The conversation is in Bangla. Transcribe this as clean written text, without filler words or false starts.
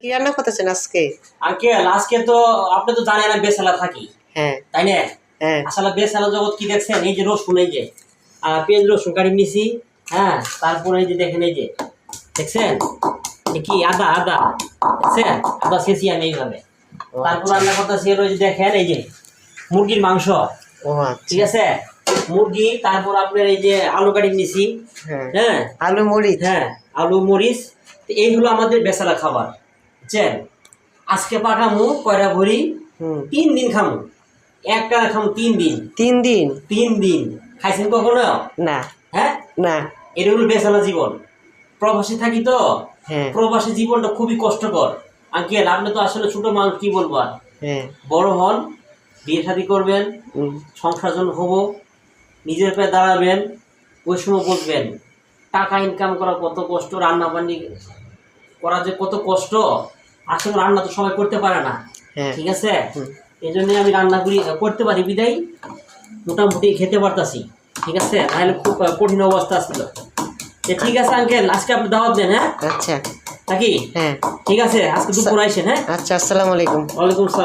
কি রান্না করতেছেন আজকে? আঙ্কেল আজকে তো আপনি তো জানেন আমি বেসালা থাকি, হ্যাঁ তাই না? হ্যাঁ আসলে বেসালা জগৎ কি দেখছেন? এই যে রসুন, এই যে পেঁয়াজ রসুন কাটি নিছি, হ্যাঁ, তারপরে এই যে দেখেন, এই যে দেখছেন কি আদা আদা দেখছেন, আদা শেষি আমি এইভাবে। তারপর রান্না করতেছি হলো, এই যে দেখেন, এই যে মুরগির মাংস, ও ঠিক আচ্ছা। আছে, মুরগি। তারপর আপনার এই যে আলু কাটি নিছি, হ্যাঁ হ্যাঁ, আলু মরিচ। হ্যাঁ, আলু মরিচ। তো এই হলো আমাদের বেসালা খাবার, বুঝছেন? আজকে পাকামু কয়টা ভরি, 3 দিন খামু, একটা খামু 3 দিন। 3 দিন? 3 দিন খাইছেন কখনো? না হ্যাঁ, না। এটা হলো বেসালা জীবন। প্রবাসী থাকি তো, হ্যাঁ প্রবাসী জীবনটা খুবই কষ্টকর। আঙ্কেল আপনি তো আসলে ছোট মানুষ, কি বলবো আর, হ্যাঁ বড় হন, বিয়ে শাদী করবেন, সংসার জন হবো, নিজের পায়ে দাঁড়াবেন, ওই সময় বুঝবেন টাকা ইনকাম করা কত কষ্ট, রান্না বান্নি করা যে কত কষ্ট। আসলে রান্না তো সবাই করতে পারে না, হ্যাঁ ঠিক আছে? এই জন্যই আমি রান্নাগুলি করতে পারি বিদায় মোটামুটি খেতে পারতাছি, ঠিক আছে, নাহলে খুব কঠিন অবস্থা ছিল। ঠিক আছে আঙ্কেল, আজকে আপনি দাওয়াত দেন, হ্যাঁ আচ্ছা নাকি? হ্যাঁ ঠিক আছে, আজকে দুপুর আইসেন, হ্যাঁ। আচ্ছা, আসসালামু আলাইকুম। ওয়ালাইকুম আসসালাম।